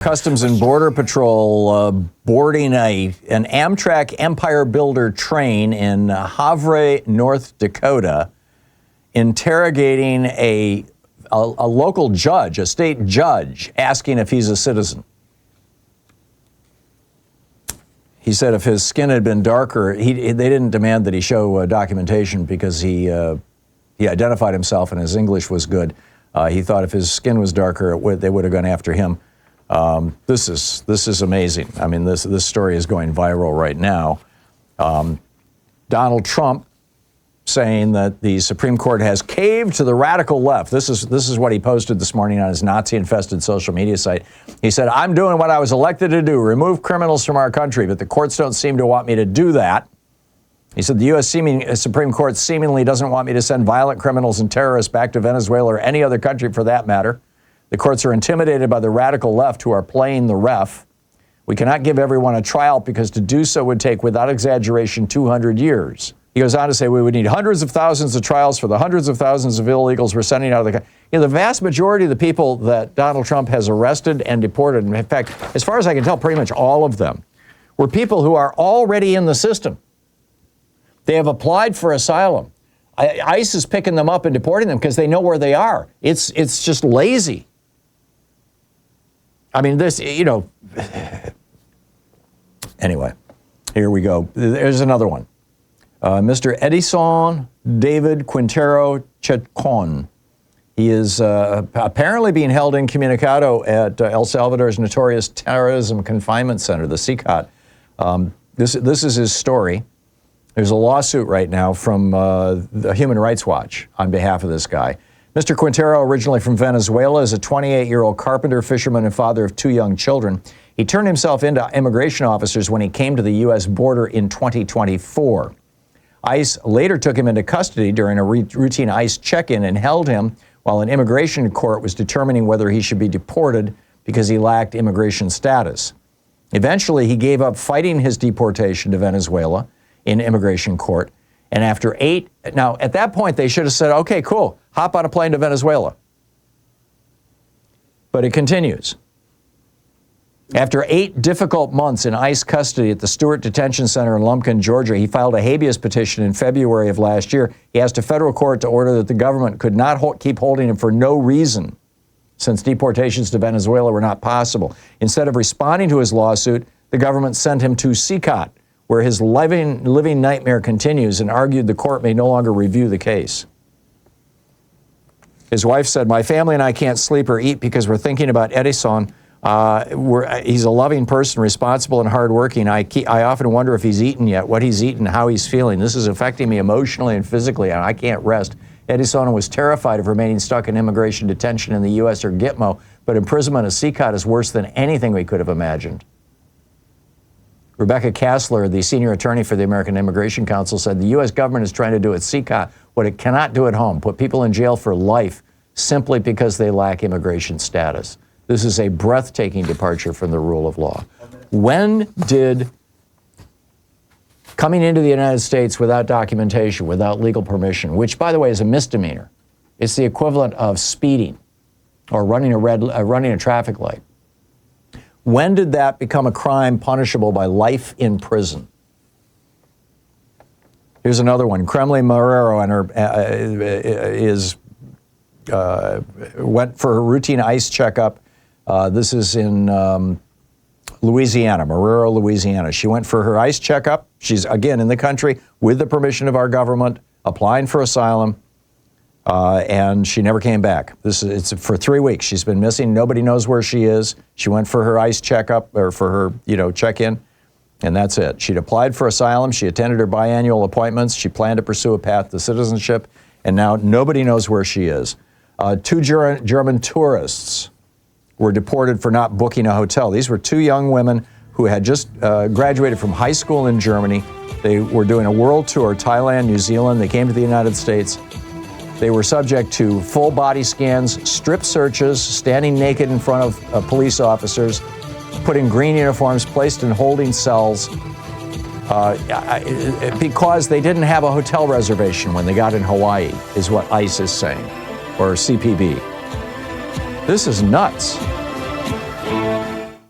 Customs and Border Patrol boarding an Amtrak Empire Builder train in Havre, North Dakota, interrogating a local judge, a state judge, asking if he's a citizen. He said if his skin had been darker, they didn't demand that he show documentation because he identified himself and his English was good. He thought if his skin was darker, they would have gone after him. This is amazing. I mean, this story is going viral right now. Donald Trump saying that the Supreme Court has caved to the radical left. This is what he posted this morning on his Nazi-infested social media site. He said, "I'm doing what I was elected to do, remove criminals from our country, but the courts don't seem to want me to do that." He said, "The U.S. Supreme Court seemingly doesn't want me to send violent criminals and terrorists back to Venezuela or any other country for that matter. The courts are intimidated by the radical left who are playing the ref. We cannot give everyone a trial because to do so would take, without exaggeration, 200 years. He goes on to say, we would need hundreds of thousands of trials for the hundreds of thousands of illegals we're sending out of the country. The vast majority of the people that Donald Trump has arrested and deported, and in fact, as far as I can tell, pretty much all of them, were people who are already in the system. They have applied for asylum. ICE is picking them up and deporting them because they know where they are. It's just lazy. I mean, anyway, here we go. There's another one. Mr. Edison David Quantero Chacon. He is apparently being held incommunicado at El Salvador's notorious terrorism confinement center, the SCOTUS. This is his story. There's a lawsuit right now from the Human Rights Watch on behalf of this guy. Mr. Quantero, originally from Venezuela, is a 28-year-old carpenter, fisherman, and father of 2 young children. He turned himself into immigration officers when he came to the U.S. border in 2024. ICE later took him into custody during a routine ICE check-in and held him while an immigration court was determining whether he should be deported because he lacked immigration status. Eventually, he gave up fighting his deportation to Venezuela in immigration court. And after now at that point, they should have said, okay, cool, hop on a plane to Venezuela. But it continues. After 8 difficult months in ICE custody at the Stewart Detention Center in Lumpkin, Georgia, he filed a habeas petition in February of last year. He asked a federal court to order that the government could not keep holding him for no reason, since deportations to Venezuela were not possible. Instead of responding to his lawsuit, the government sent him to SCOTUS, where his living nightmare continues, and argued the court may no longer review the case. His wife said, "My family and I can't sleep or eat because we're thinking about Edison. He's a loving person, responsible and hardworking. I often wonder if he's eaten yet, what he's eaten, how he's feeling. This is affecting me emotionally and physically, and I can't rest." Edison was terrified of remaining stuck in immigration detention in the U.S. or Gitmo, but imprisonment at SCOTUS is worse than anything we could have imagined. Rebecca Kassler, the senior attorney for the American Immigration Council, said the U.S. government is trying to do at SCOTUS what it cannot do at home, put people in jail for life simply because they lack immigration status. This is a breathtaking departure from the rule of law. When did coming into the United States without documentation, without legal permission, which, by the way, is a misdemeanor, it's the equivalent of speeding or running a traffic light. When did that become a crime punishable by life in prison? Here's another one. Kremlin Marrero and her went for her routine ICE checkup. This is in Louisiana, Marrero, Louisiana. She went for her ICE checkup. She's, again, in the country with the permission of our government, applying for asylum, and she never came back. It's for 3 weeks. She's been missing. Nobody knows where she is. She went for her ICE checkup, or for her, check-in, and that's it. She'd applied for asylum. She attended her biannual appointments. She planned to pursue a path to citizenship, and now nobody knows where she is. 2 German tourists were deported for not booking a hotel. These were 2 young women who had just graduated from high school in Germany. They were doing a world tour, Thailand, New Zealand. They came to the United States. They were subject to full body scans, strip searches, standing naked in front of police officers, put in green uniforms, placed in holding cells, because they didn't have a hotel reservation when they got in Hawaii, is what ICE is saying, or CPB. This is nuts.